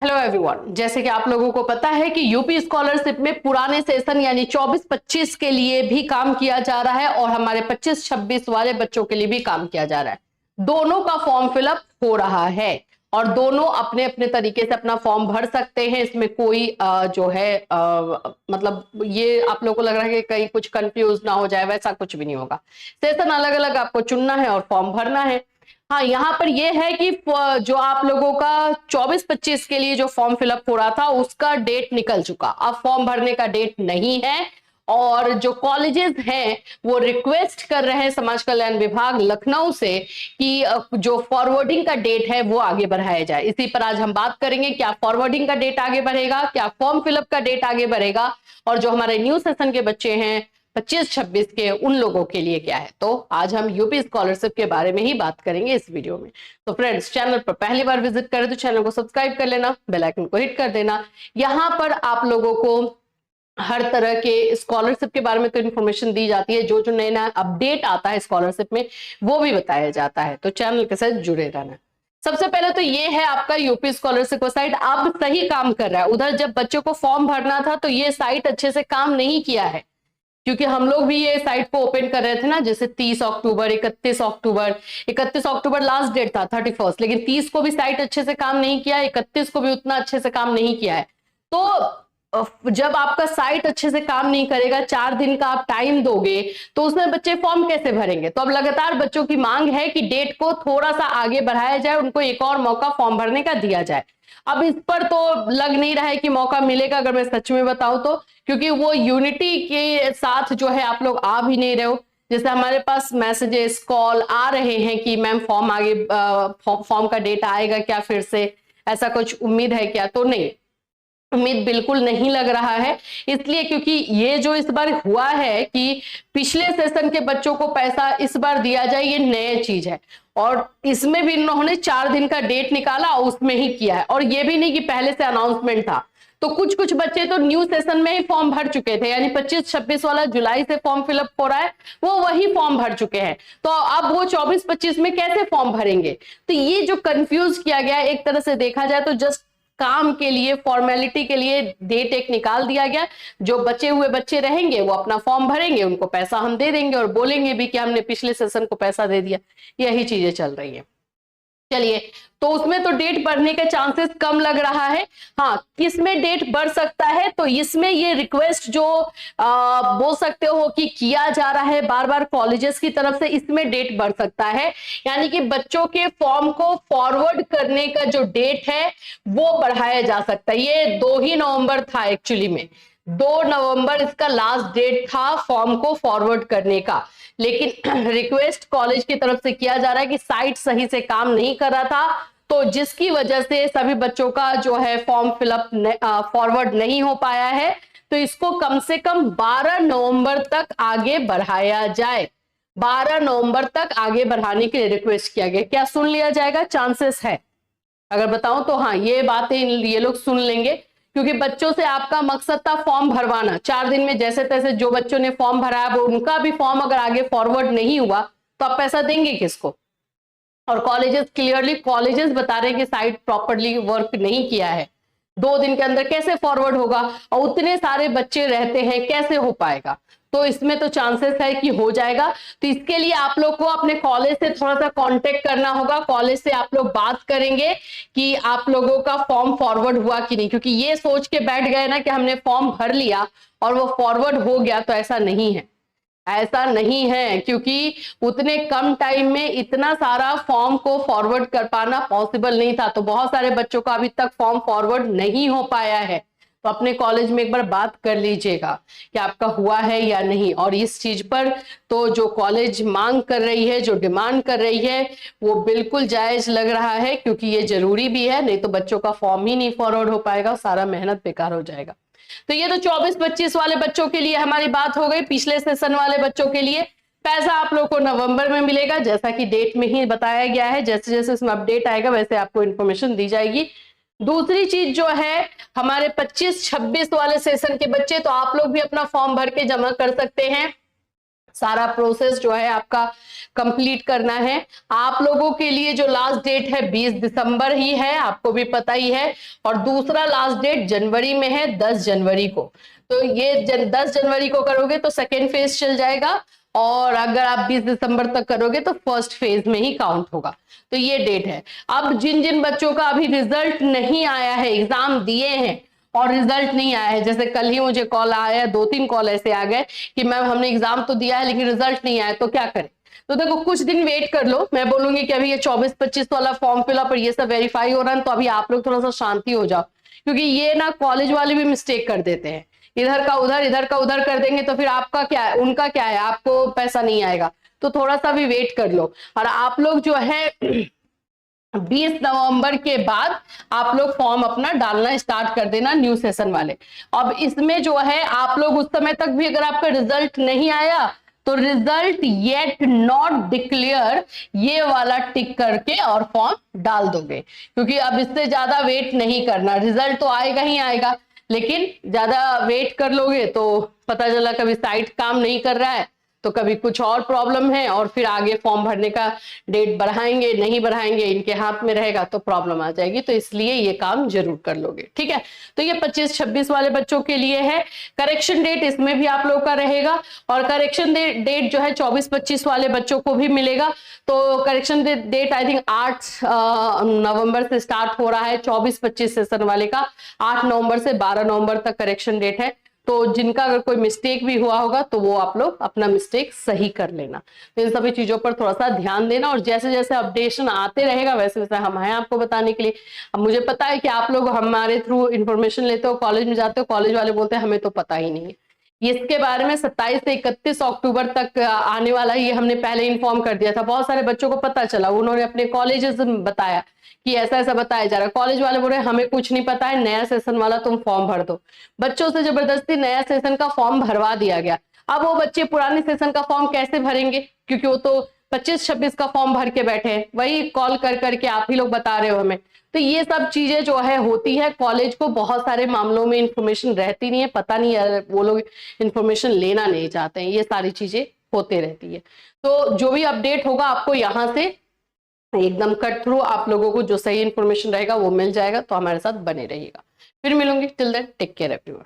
Hello everyone, जैसे कि आप लोगों को पता है कि यूपी स्कॉलरशिप में पुराने सेशन यानी 24-25 के लिए भी काम किया जा रहा है और हमारे 25-26 वाले बच्चों के लिए भी काम किया जा रहा है। दोनों का फॉर्म फिलअप हो रहा है और दोनों अपने अपने तरीके से अपना फॉर्म भर सकते हैं। इसमें कोई मतलब ये आप लोगों को लग रहा है कि कहीं कुछ कंफ्यूज ना हो जाए, वैसा कुछ भी नहीं होगा। सेशन अलग अलग आपको चुनना है और फॉर्म भरना है। हाँ, यहाँ पर यह है कि जो आप लोगों का 24-25 के लिए जो फॉर्म फिलअप हो रहा था उसका डेट निकल चुका, अब फॉर्म भरने का डेट नहीं है। और जो कॉलेजेस हैं वो रिक्वेस्ट कर रहे हैं समाज कल्याण विभाग लखनऊ से कि जो फॉरवर्डिंग का डेट है वो आगे बढ़ाया जाए। इसी पर आज हम बात करेंगे, क्या फॉरवर्डिंग का डेट आगे बढ़ेगा, क्या फॉर्म फिलअप का डेट आगे बढ़ेगा, और जो हमारे न्यू सेशन के बच्चे हैं 25-26 के, उन लोगों के लिए क्या है। तो आज हम यूपी स्कॉलरशिप के बारे में ही बात करेंगे इस वीडियो में। तो फ्रेंड्स, चैनल पर पहली बार विजिट करें तो चैनल को सब्सक्राइब कर लेना, बेल आइकन को हिट कर देना। यहाँ पर आप लोगों को हर तरह के स्कॉलरशिप के बारे में तो इन्फॉर्मेशन दी जाती है, जो जो नया नया अपडेट आता है स्कॉलरशिप में वो भी बताया जाता है, तो चैनल के साथ जुड़े रहना। सबसे पहले तो ये है आपका यूपी स्कॉलरशिप साइट अब सही काम कर रहा है। उधर जब बच्चों को फॉर्म भरना था तो ये साइट अच्छे से काम नहीं किया है, क्योंकि हम लोग भी ये साइट को ओपन कर रहे थे ना, जैसे 30 अक्टूबर, 31 अक्टूबर लास्ट डेट था 31, लेकिन 30 को भी साइट अच्छे से काम नहीं किया, 31 को भी उतना अच्छे से काम नहीं किया है। तो जब आपका साइट अच्छे से काम नहीं करेगा, 4 दिन का आप टाइम दोगे, तो उसमें बच्चे फॉर्म कैसे भरेंगे। तो अब लगातार बच्चों की मांग है कि डेट को थोड़ा सा आगे बढ़ाया जाए, उनको एक और मौका फॉर्म भरने का दिया जाए। अब इस पर तो लग नहीं रहा है कि मौका मिलेगा, अगर मैं सच में बताऊं तो, क्योंकि वो यूनिटी के साथ जो है आप लोग आ भी नहीं रहे हो। जैसे हमारे पास मैसेजेस, कॉल आ रहे हैं कि मैम फॉर्म आगे, फॉर्म का डेट आएगा क्या फिर से, ऐसा कुछ उम्मीद है क्या। तो नहीं, उम्मीद बिल्कुल नहीं लग रहा है। इसलिए क्योंकि ये जो इस बार हुआ है कि पिछले सेशन के बच्चों को पैसा इस बार दिया जाए, ये नया चीज है। और इसमें भी इन्होंने 4 दिन का डेट निकाला, उसमें ही किया है। और ये भी नहीं कि पहले से अनाउंसमेंट था। तो कुछ कुछ बच्चे तो न्यू सेशन में ही फॉर्म भर चुके थे, यानी 25-26 वाला जुलाई से फॉर्म फिलअप हो रहा है, वो वही फॉर्म भर चुके हैं। तो अब वो 24-25 में कैसे फॉर्म भरेंगे। तो ये जो कंफ्यूज किया गया, एक तरह से देखा जाए तो जस्ट काम के लिए, फॉर्मेलिटी के लिए डेट एक निकाल दिया गया। जो बचे हुए बच्चे रहेंगे वो अपना फॉर्म भरेंगे, उनको पैसा हम दे देंगे और बोलेंगे भी कि हमने पिछले सेशन को पैसा दे दिया। यही चीजें चल रही है। चलिए, तो उसमें तो डेट बढ़ने के चांसेस कम लग रहा है। हाँ, किसमें डेट बढ़ सकता है, तो इसमें ये रिक्वेस्ट जो बोल सकते हो कि किया जा रहा है बार बार कॉलेजेस की तरफ से, इसमें डेट बढ़ सकता है। यानी कि बच्चों के फॉर्म को फॉरवर्ड करने का जो डेट है वो बढ़ाया जा सकता है। ये 2 ही नवंबर था एक्चुअली में, 2 नवंबर इसका लास्ट डेट था फॉर्म को फॉरवर्ड करने का। लेकिन रिक्वेस्ट कॉलेज की तरफ से किया जा रहा है कि साइट सही से काम नहीं कर रहा था, तो जिसकी वजह से सभी बच्चों का जो है फॉर्म फिलअप फॉरवर्ड नहीं हो पाया है। तो इसको कम से कम 12 नवंबर तक आगे बढ़ाया जाए। 12 नवंबर तक आगे बढ़ाने के लिए रिक्वेस्ट किया गया। क्या सुन लिया जाएगा? चांसेस है। अगर बताऊं तो हाँ, ये बातें ये लोग सुन लेंगे, क्योंकि बच्चों से आपका मकसद था फॉर्म भरवाना। 4 दिन में जैसे तैसे जो बच्चों ने फॉर्म भराया, वो उनका भी फॉर्म अगर आगे फॉरवर्ड नहीं हुआ तो आप पैसा देंगे किसको। और कॉलेजेस क्लियरली कॉलेजेस बता रहे हैं कि साइट प्रॉपरली वर्क नहीं किया है। 2 दिन के अंदर कैसे फॉरवर्ड होगा, और उतने सारे बच्चे रहते हैं, कैसे हो पाएगा। तो इसमें तो चांसेस है कि हो जाएगा। तो इसके लिए आप लोग को अपने कॉलेज से थोड़ा सा कांटेक्ट करना होगा। कॉलेज से आप लोग बात करेंगे कि आप लोगों का फॉर्म फॉरवर्ड हुआ कि नहीं, क्योंकि ये सोच के बैठ गए ना कि हमने फॉर्म भर लिया और वो फॉरवर्ड हो गया, तो ऐसा नहीं है। ऐसा नहीं है, क्योंकि उतने कम टाइम में इतना सारा फॉर्म को फॉरवर्ड कर पाना पॉसिबल नहीं था। तो बहुत सारे बच्चों का अभी तक फॉर्म फॉरवर्ड नहीं हो पाया है। तो अपने कॉलेज में एक बार बात कर लीजिएगा कि आपका हुआ है या नहीं। और इस चीज पर तो जो कॉलेज मांग कर रही है, जो डिमांड कर रही है, वो बिल्कुल जायज लग रहा है, क्योंकि ये जरूरी भी है। नहीं तो बच्चों का फॉर्म ही नहीं फॉरवर्ड हो पाएगा, सारा मेहनत बेकार हो जाएगा। तो ये तो 24-25 वाले बच्चों के लिए हमारी बात हो गई। पिछले सेशन वाले बच्चों के लिए पैसा आप लोग को नवंबर में मिलेगा, जैसा कि डेट में ही बताया गया है। जैसे जैसे इसमें अपडेट आएगा वैसे आपको इन्फॉर्मेशन दी जाएगी। दूसरी चीज जो है, हमारे 25-26 वाले सेशन के बच्चे, तो आप लोग भी अपना फॉर्म भर के जमा कर सकते हैं। सारा प्रोसेस जो है आपका कंप्लीट करना है। आप लोगों के लिए जो लास्ट डेट है 20 दिसंबर ही है, आपको भी पता ही है, और दूसरा लास्ट डेट जनवरी में है, 10 जनवरी को। तो ये 10 जनवरी को करोगे तो सेकेंड फेज चल जाएगा, और अगर आप 20 दिसंबर तक करोगे तो फर्स्ट फेज में ही काउंट होगा। तो ये डेट है। अब जिन जिन बच्चों का अभी रिजल्ट नहीं आया है, एग्जाम दिए हैं और रिजल्ट नहीं आया है, जैसे कल ही मुझे कॉल आया, 2-3 कॉल ऐसे आ गए कि मैम हमने एग्जाम तो दिया है लेकिन रिजल्ट नहीं आया, तो क्या करें। तो देखो कुछ दिन वेट कर लो, मैं बोलूंगी कि अभी ये 24-25 वाला फॉर्म फिलअप और ये सब वेरीफाई हो रहा है, तो अभी आप लोग थोड़ा सा शांति हो जाओ, क्योंकि ये ना कॉलेज वाले भी मिस्टेक कर देते हैं, इधर का उधर कर देंगे, तो फिर आपका क्या है, उनका क्या है, आपको पैसा नहीं आएगा। तो थोड़ा सा भी वेट कर लो। और आप लोग जो है 20 नवंबर के बाद आप लोग फॉर्म अपना डालना स्टार्ट कर देना, न्यू सेशन वाले। अब इसमें जो है आप लोग उस समय तक भी अगर आपका रिजल्ट नहीं आया तो रिजल्ट येट नॉट डिक्लेयर ये वाला टिक करके और फॉर्म डाल दोगे, क्योंकि अब इससे ज्यादा वेट नहीं करना। रिजल्ट तो आएगा ही आएगा, लेकिन ज्यादा वेट कर लोगे तो पता चला कभी साइट काम नहीं कर रहा है, तो कभी कुछ और प्रॉब्लम है, और फिर आगे फॉर्म भरने का डेट बढ़ाएंगे नहीं बढ़ाएंगे इनके हाथ में रहेगा, तो प्रॉब्लम आ जाएगी। तो इसलिए ये काम जरूर कर लोगे, ठीक है। तो ये 25-26 वाले बच्चों के लिए है। करेक्शन डेट इसमें भी आप लोग का रहेगा, और करेक्शन डेट जो है 24-25 वाले बच्चों को भी मिलेगा। तो करेक्शन डेट आई थिंक 8 नवंबर से स्टार्ट हो रहा है, 24-25 सेशन वाले का 8 नवंबर से 12 नवंबर तक करेक्शन डेट है। तो जिनका अगर कोई मिस्टेक भी हुआ होगा तो वो आप लोग अपना मिस्टेक सही कर लेना। तो इन सभी चीजों पर थोड़ा सा ध्यान देना, और जैसे जैसे अपडेशन आते रहेगा वैसे वैसे हम हैं आपको बताने के लिए। अब मुझे पता है कि आप लोग हमारे थ्रू इंफॉर्मेशन लेते हो, कॉलेज में जाते हो, कॉलेज वाले बोलते हैं हमें तो पता ही नहीं है। इसके बारे में 27 से 31 अक्टूबर तक आने वाला ये हमने पहले इन्फॉर्म कर दिया था। बहुत सारे बच्चों को पता चला, उन्होंने अपने कॉलेजेस में बताया कि ऐसा ऐसा बताया जा रहा है। कॉलेज वाले बोल रहे हमें कुछ नहीं पता है, नया सेशन वाला तुम फॉर्म भर दो। बच्चों से जबरदस्ती नया सेशन का फॉर्म भरवा दिया गया। अब वो बच्चे पुराने सेशन का फॉर्म कैसे भरेंगे, क्योंकि वो तो 25-26 का फॉर्म भर के बैठे हैं। वही कॉल कर करके आप ही लोग बता रहे हो हमें। तो ये सब चीजें जो है होती है, कॉलेज को बहुत सारे मामलों में इंफॉर्मेशन रहती नहीं है, पता नहीं है, वो लोग इंफॉर्मेशन लेना नहीं चाहते हैं, ये सारी चीजें होते रहती है। तो जो भी अपडेट होगा आपको यहाँ से एकदम कट थ्रू आप लोगों को जो सही इंफॉर्मेशन रहेगा वो मिल जाएगा। तो हमारे साथ बने रहिएगा। फिर मिलूंगी, till then take care everyone.